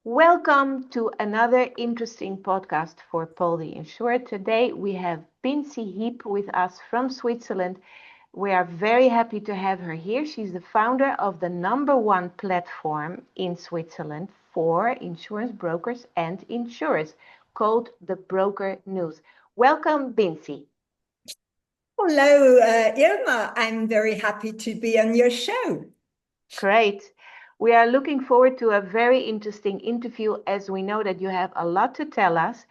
Welcome to another interesting podcast for Paul the Insurer. Today we have Binci Heap with us from Switzerland. We are very happy to have her here. She's the founder of the #1 platform in Switzerland for insurance brokers and insurers called the Broker News. Welcome, Binci. Hello, Irma. I'm very happy to be on your show. Great. We are looking forward to a very interesting interview as we know that you have a lot to tell us.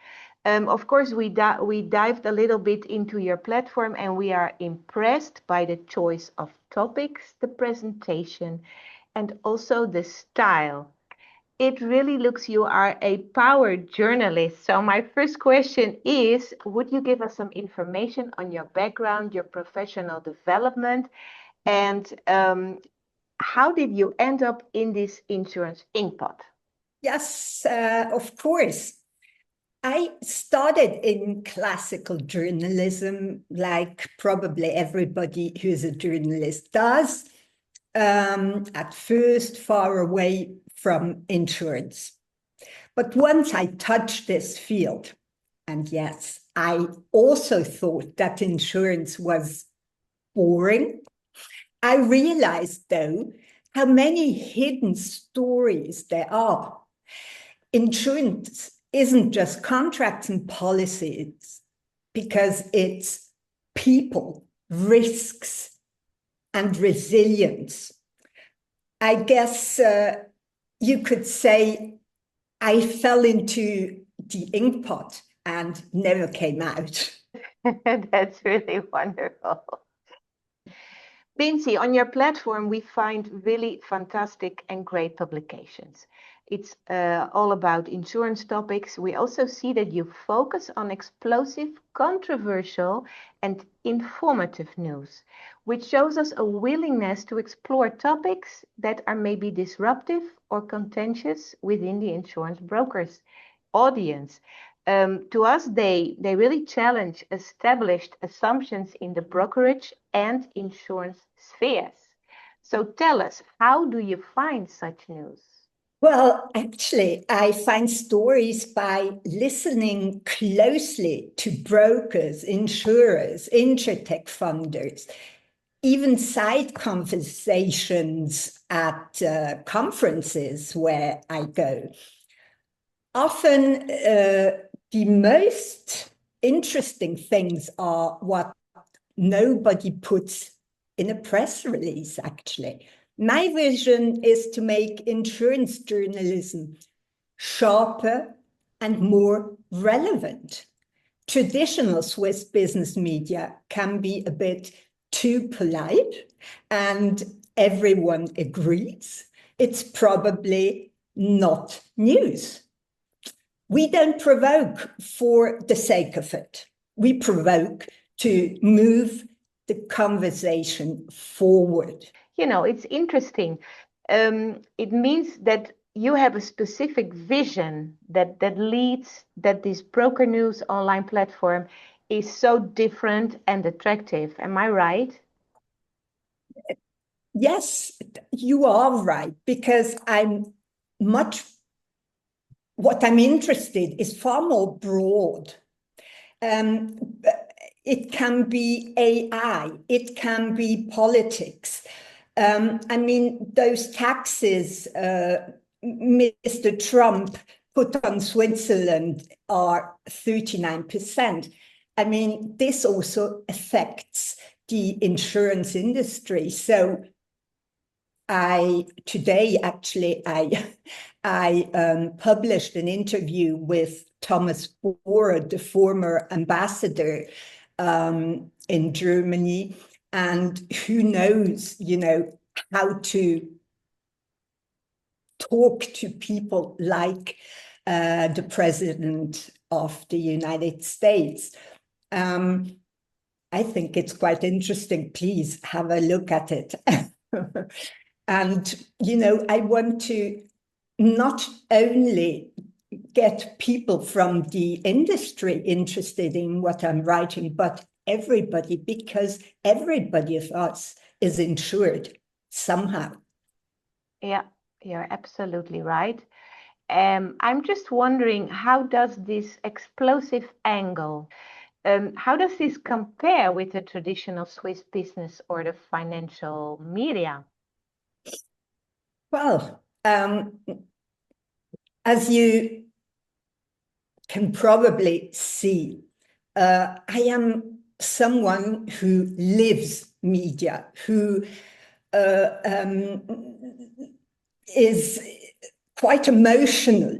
Of course, we dived a little bit into your platform and we are impressed by the choice of topics, the presentation, and also the style. It really looks you are a power journalist. So my first question is, would you give us some information on your background, your professional development, and how did you end up in this insurance inkpot? Yes, of course. I started in classical journalism, like probably everybody who's a journalist does, at first far away from insurance. But once I touched this field, and yes, I also thought that insurance was boring. I realized, though, how many hidden stories there are. Insurance isn't just contracts and policies, because it's people, risks, and resilience. I guess you could say I fell into the inkpot and never came out. That's really wonderful. Binci, on your platform, we find really fantastic and great publications. It's all about insurance topics. We also see that you focus on explosive, controversial, and informative news, which shows us a willingness to explore topics that are maybe disruptive or contentious within the insurance brokers audience. To us, they really challenge established assumptions in the brokerage and insurance spheres. So tell us, how do you find such news? Well, actually, I find stories by listening closely to brokers, insurers, insurtech funders, even side conversations at conferences where I go. Often, the most interesting things are what nobody puts in a press release, actually. My vision is to make insurance journalism sharper and more relevant. Traditional Swiss business media can be a bit too polite, and everyone agrees it's probably not news. We don't provoke for the sake of it. We provoke to move the conversation forward. You know, it's interesting. It means that you have a specific vision that leads that this broker news online platform is so different and attractive. Am I right? Yes, you are right, because what I'm interested is far more broad. It can be AI, it can be politics. I mean, those taxes Mr. Trump put on Switzerland are 39%. I mean, this also affects the insurance industry. So today I published an interview with Thomas Bohr, the former ambassador in Germany, and who knows, how to talk to people like the President of the United States. I think it's quite interesting. Please have a look at it. And, I want to not only get people from the industry interested in what I'm writing, but everybody, because everybody of us is insured somehow. Yeah, you're absolutely right. I'm just wondering, how does this explosive angle, how does this compare with the traditional Swiss business or the financial media? Well, as you can probably see, I am someone who lives media, who is quite emotional.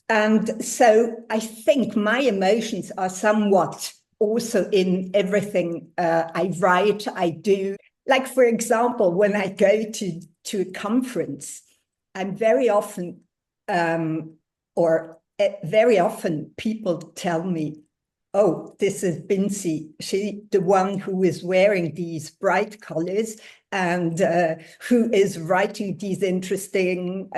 And so I think my emotions are somewhat also in everything I write, I do. Like, for example, when I go to a conference, I'm very often, very often people tell me, oh, this is Binci, the one who is wearing these bright colors and who is writing these interesting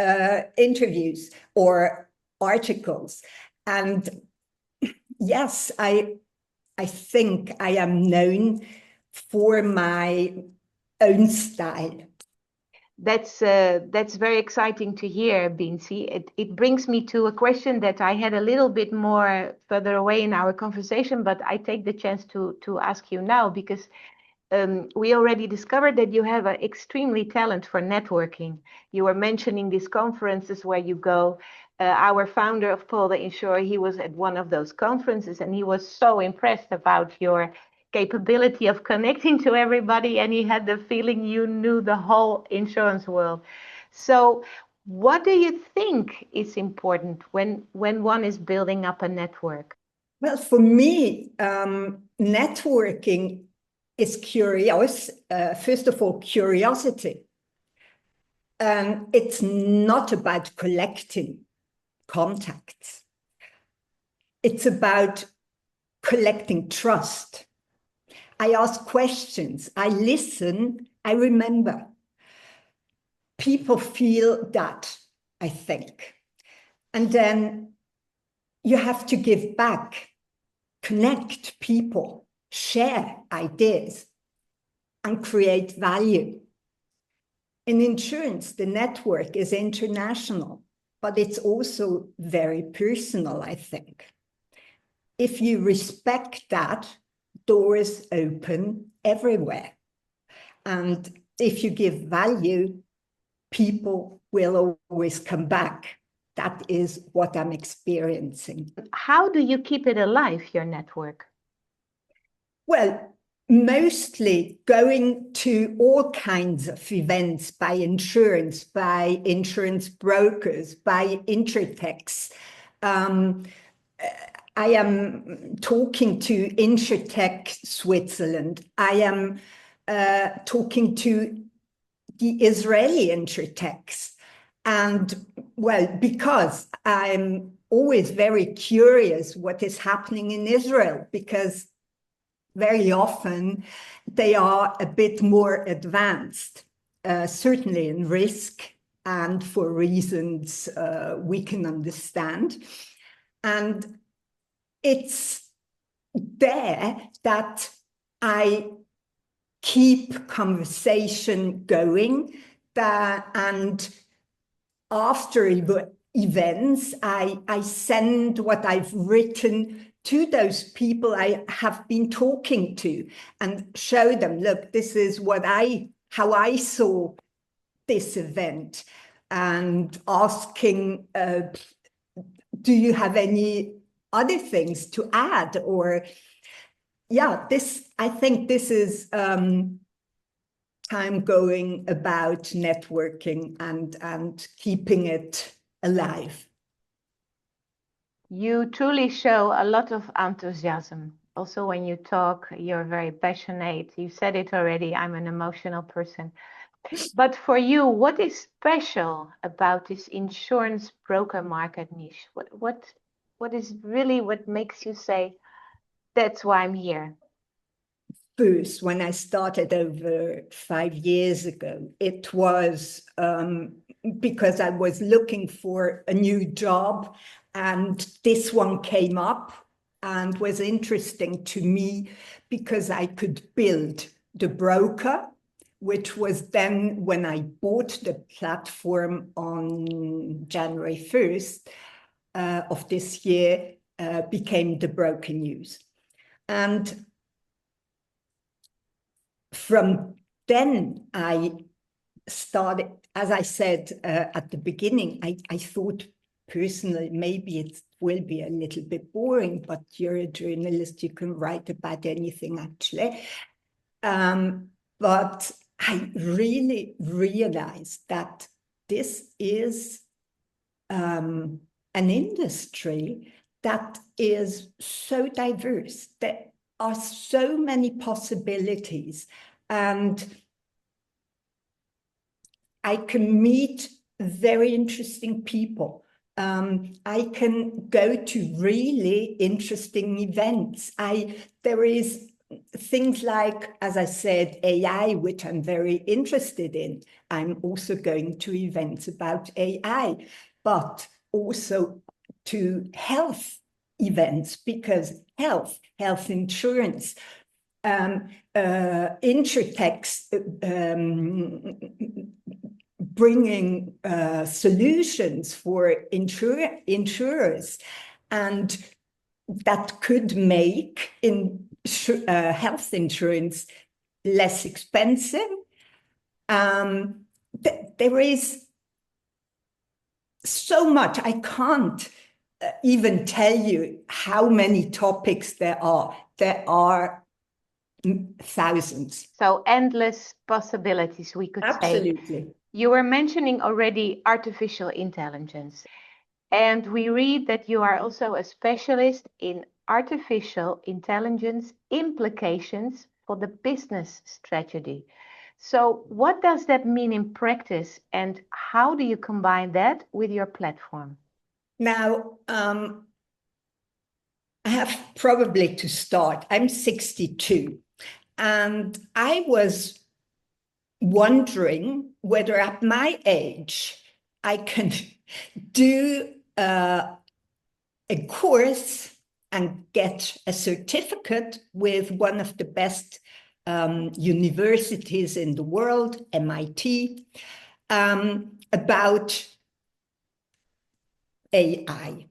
interviews or articles. And yes, I think I am known for my own style. That's very exciting to hear, Binci. It brings me to a question that I had a little bit more further away in our conversation, but I take the chance to ask you now because we already discovered that you have an extremely talent for networking. You were mentioning these conferences where you go. Our founder of Paul the Insurer, he was at one of those conferences and he was so impressed about your capability of connecting to everybody, and he had the feeling you knew the whole insurance world. So what do you think is important when one is building up a network? Well, for me, networking is curious. First of all, curiosity. And it's not about collecting contacts. It's about collecting trust. I ask questions, I listen, I remember. People feel that, I think. And then you have to give back, connect people, share ideas, and create value. In insurance, the network is international, but it's also very personal, I think. If you respect that, doors open everywhere. And if you give value, people will always come back. That is what I'm experiencing. How do you keep it alive, your network? Well, mostly going to all kinds of events by insurance brokers, by Insurtechs. I am talking to Insurtech Switzerland. I am talking to the Israeli Insurtechs. And well, because I'm always very curious what is happening in Israel, because very often they are a bit more advanced, certainly in risk and for reasons we can understand. And it's there that I keep conversation going, and after events, I send what I've written to those people I have been talking to and show them, look, this is how I saw this event, and asking, do you have any other things to add? Or yeah, I think this is time going about networking and keeping it alive. You truly show a lot of enthusiasm. Also, when you talk, you're very passionate. You said it already, I'm an emotional person. But for you, what is special about this insurance broker market niche? What is really what makes you say, that's why I'm here? First, when I started over 5 years ago, it was because I was looking for a new job, and this one came up and was interesting to me because I could build the broker which was then when I bought the platform on January 1st of this year, became the broken news. And from then I started, as I said at the beginning, I thought personally, maybe it will be a little bit boring, but you're a journalist, you can write about anything actually. But I really realized that this is an industry that is so diverse. There are so many possibilities, and I can meet very interesting people. I can go to really interesting events. There is things like, as I said, AI, which I'm very interested in. I'm also going to events about AI, but also to health events, because health insurance, Insurtechs, bringing solutions for insurers, and that could make health insurance less expensive. There is so much. I can't even tell you how many topics there are. There are thousands. So endless possibilities, we could say. Absolutely. You were mentioning already artificial intelligence, and we read that you are also a specialist in artificial intelligence implications for the business strategy. So what does that mean in practice, and how do you combine that with your platform? Now, I have probably to start. I'm 62, and I was wondering whether at my age I can do a course and get a certificate with one of the best universities in the world, MIT, about AI.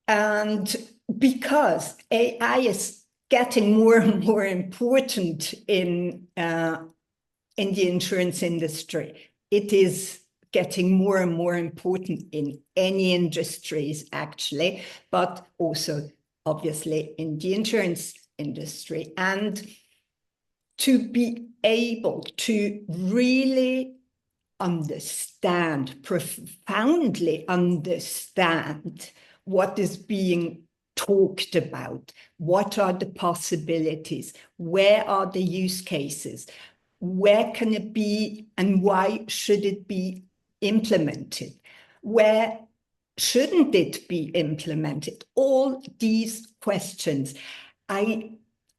And because AI is getting more and more important in the insurance industry, it is getting more and more important in any industries, actually, but also obviously in the insurance industry. And to be able to really understand, profoundly understand what is being talked about, what are the possibilities, where are the use cases, where can it be and why should it be implemented, where shouldn't it be implemented, all these questions. I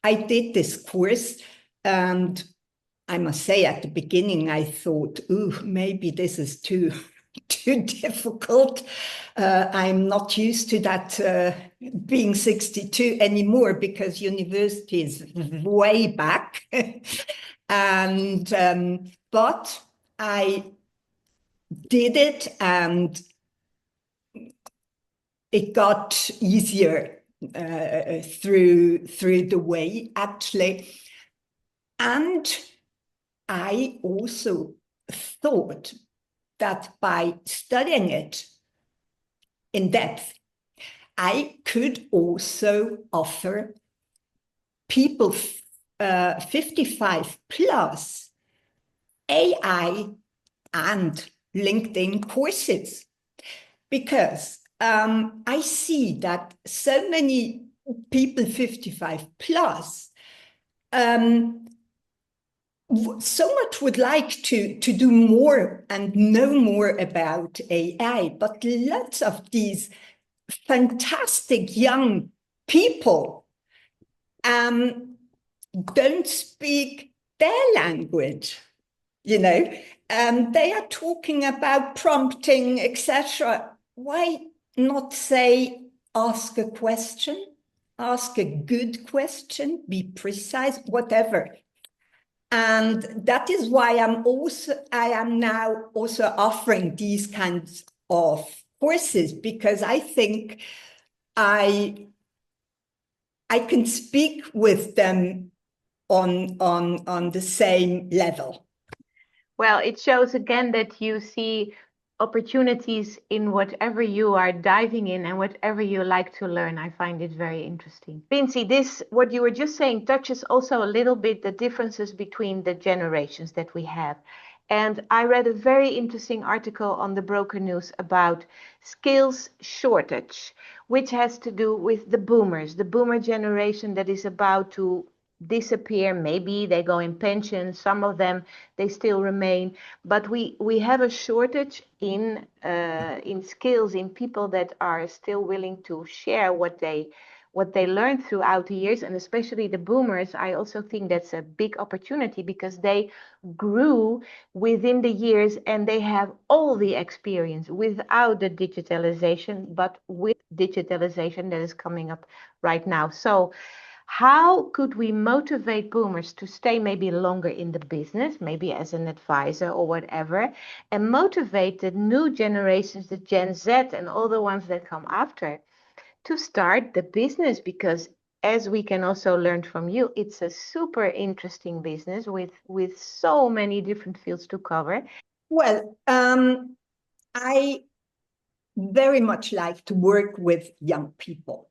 did this course, and I must say at the beginning, I thought, ooh, maybe this is too difficult. I'm not used to that being 62 anymore, because university is way back. And but I did it, and it got easier through the way, actually. And I also thought that by studying it in depth, I could also offer people 55 plus AI and LinkedIn courses, because I see that so many people 55 plus so much would like to do more and know more about AI, but lots of these fantastic young people don't speak their language, you know. They are talking about prompting, etc. Why not say, ask a question, ask a good question, be precise, whatever. And that is why I am now also offering these kinds of courses, because I think I can speak with them on the same level. Well, it shows again that you see opportunities in whatever you are diving in and whatever you like to learn. I find it very interesting. Binci, this, what you were just saying, touches also a little bit the differences between the generations that we have. And I read a very interesting article on the Broker News about skills shortage, which has to do with the boomers, the boomer generation that is about to disappear. Maybe they go in pension, some of them they still remain, but we have a shortage in skills, in people that are still willing to share what they learned throughout the years. And especially the boomers, I also think that's a big opportunity because they grew within the years and they have all the experience without the digitalization, but with digitalization that is coming up right now. So how could we motivate boomers to stay maybe longer in the business, maybe as an advisor or whatever, and motivate the new generations, the Gen Z and all the ones that come after, to start the business? Because as we can also learn from you, it's a super interesting business with so many different fields to cover. Well, I very much like to work with young people.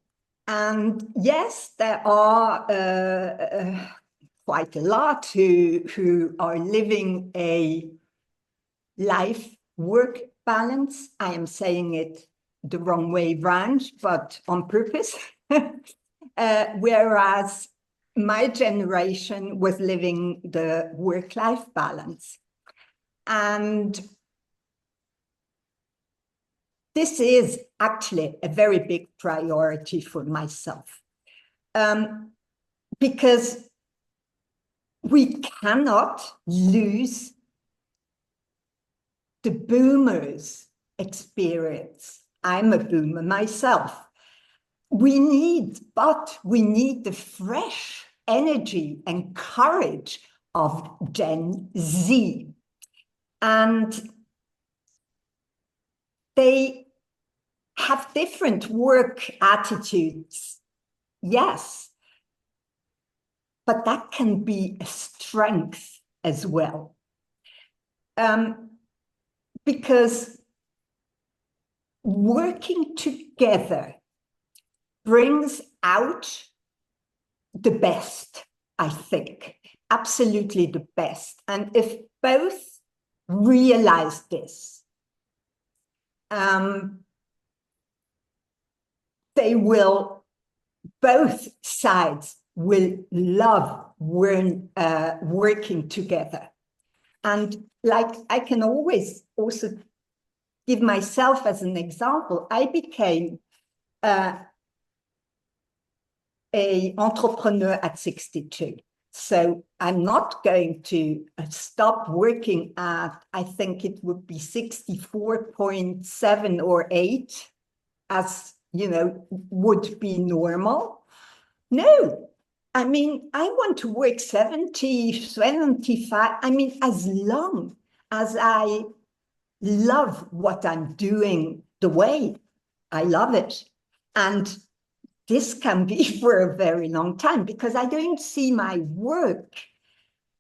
And yes, there are quite a lot who are living a life-work balance. I am saying it the wrong way round, but on purpose. Whereas my generation was living the work-life balance. And this is actually a very big priority for myself, because we cannot lose the boomers' experience. I'm a boomer myself. We need the fresh energy and courage of Gen Z. And they have different work attitudes, yes, but that can be a strength as well. Because working together brings out the best, I think, absolutely the best. And if both realize this, both sides will love working together. And like I can always also give myself as an example, I became an entrepreneur at 62. So I'm not going to stop working at, I think it would be 64.7 or 8, as you know, would be normal. No, I mean, I want to work 70, 75. I mean, as long as I love what I'm doing the way I love it. And this can be for a very long time, because I don't see my work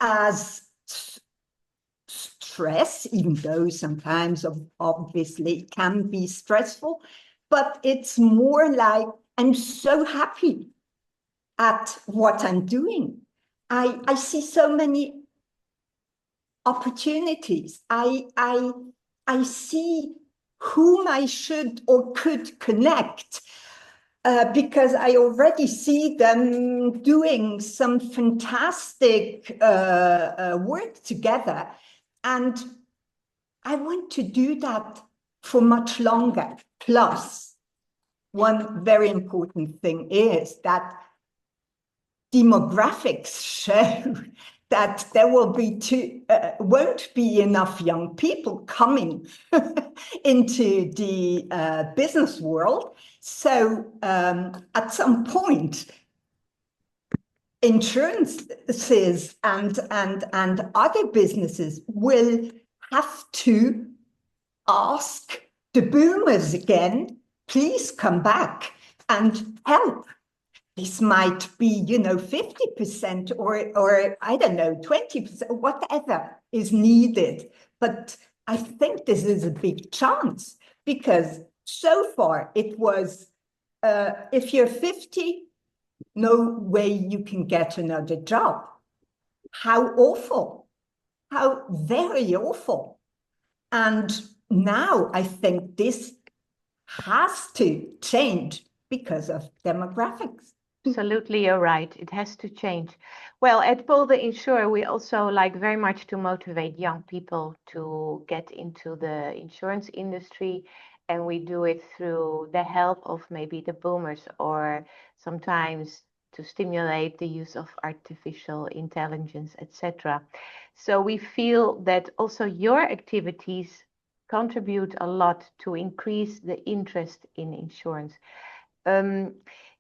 as stress, even though sometimes obviously it can be stressful, but it's more like I'm so happy at what I'm doing. I see so many opportunities. I see whom I should or could connect, because I already see them doing some fantastic work together. And I want to do that for much longer. Plus, one very important thing is that demographics show that there won't be enough young people coming into the business world. So at some point, insurances and other businesses will have to ask the boomers again, please come back and help. This might be, 50% or I don't know, 20%, whatever is needed. But I think this is a big chance because so far it was, if you're 50, no way you can get another job. How awful, how very awful. And now I think this has to change because of demographics. Absolutely, you're right. It has to change. Well, at Pull the Insurer, we also like very much to motivate young people to get into the insurance industry. And we do it through the help of maybe the boomers or sometimes to stimulate the use of artificial intelligence, etc. So we feel that also your activities contribute a lot to increase the interest in insurance. Um,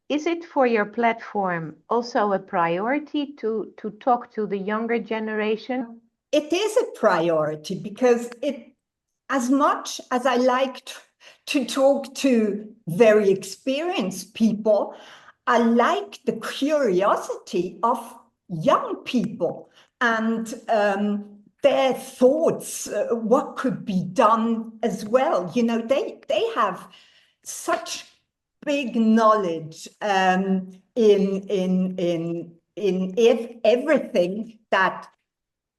is it for your platform also a priority to talk to the younger generation? It is a priority because as much as I like to talk to very experienced people, I like the curiosity of young people and their thoughts, what could be done as well. They have such big knowledge in everything that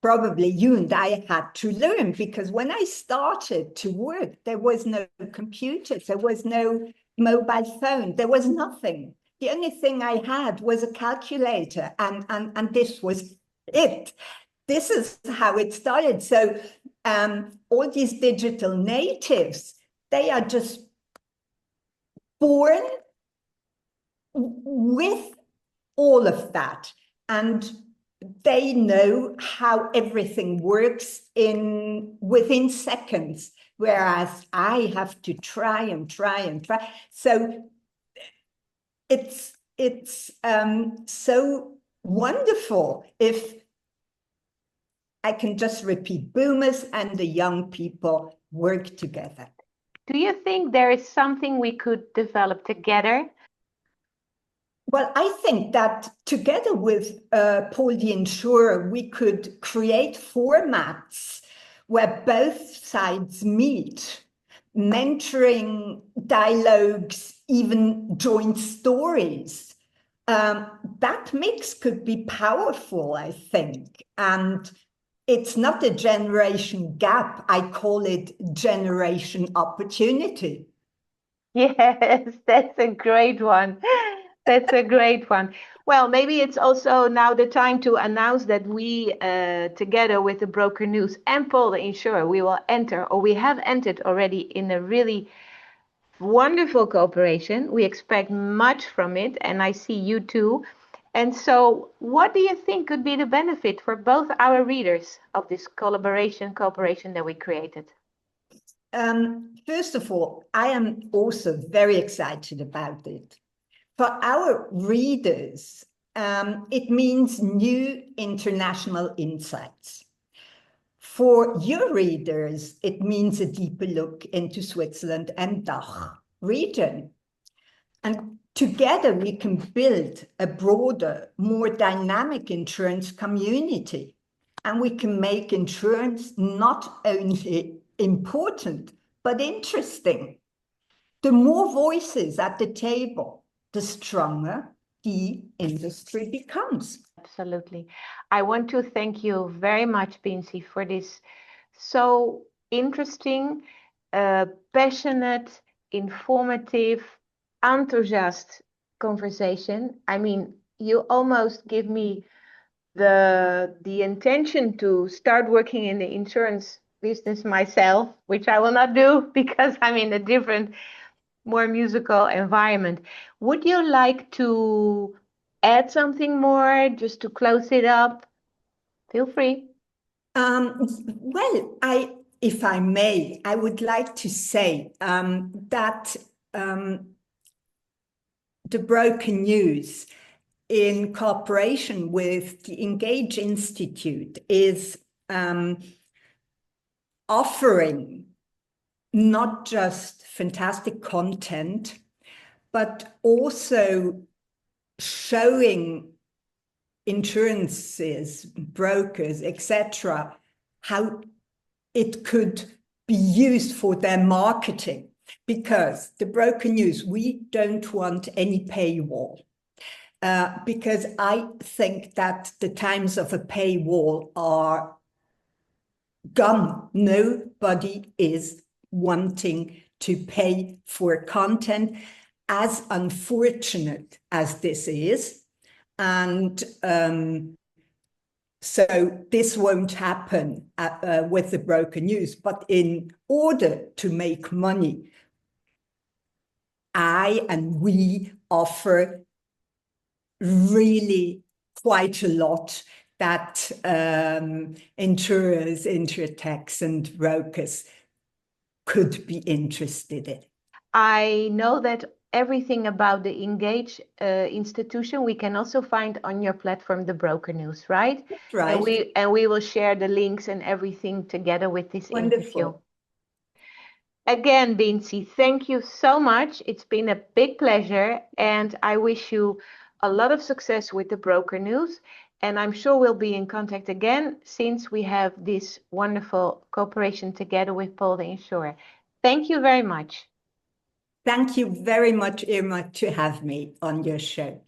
probably you and I had to learn, because when I started to work, there was no computers, there was no mobile phone, there was nothing. The only thing I had was a calculator, and this was it. This is how it started. So all these digital natives, they are just born with all of that, and they know how everything works within seconds, whereas I have to try and try and try. So it's so wonderful if I can just repeat, boomers and the young people work together. Do you think there is something we could develop together? Well, I think that together with Paul the Insurer, we could create formats where both sides meet, mentoring dialogues, even joint stories. That mix could be powerful, I think. And it's not a generation gap. I call it generation opportunity. Yes, that's a great one. That's a great one. Well, maybe it's also now the time to announce that we, together with the Broker News and Paul the Insurer, we will enter, or we have entered already, in a really wonderful cooperation. We expect much from it, and I see you too. And so, what do you think could be the benefit for both our readers of this cooperation that we created? First of all, I am also very excited about it. For our readers, it means new international insights. For your readers, it means a deeper look into Switzerland and DACH region. And together we can build a broader, more dynamic insurance community. And we can make insurance not only important, but interesting. The more voices at the table, the stronger the industry becomes. Absolutely. I want to thank you very much, Binci, for this so interesting, passionate, informative, enthusiastic conversation. I mean, you almost give me the intention to start working in the insurance business myself, which I will not do because I'm in a different, more musical environment. Would you like to add something more just to close it up? Feel free. Well, if I may, I would like to say that the broken news in cooperation with the Engage Institute, is offering not just fantastic content, but also showing insurances, brokers, etc., how it could be used for their marketing. Because the broker news, we don't want any paywall. Because I think that the times of a paywall are gone. Nobody is wanting to pay for content, as unfortunate as this is. And so this won't happen with the broker news. But in order to make money, I and we offer really quite a lot that insurers, insurtechs, and brokers could be interested in. I know that everything about the Engage institution we can also find on your platform, the Broker News, right? Right. And we will share the links and everything together with this interview. Wonderful. Again, Binci, thank you so much. It's been a big pleasure, and I wish you a lot of success with the Broker News. And I'm sure we'll be in contact again since we have this wonderful cooperation together with Paul the Insurer. Thank you very much. Thank you very much, Irma, to have me on your show.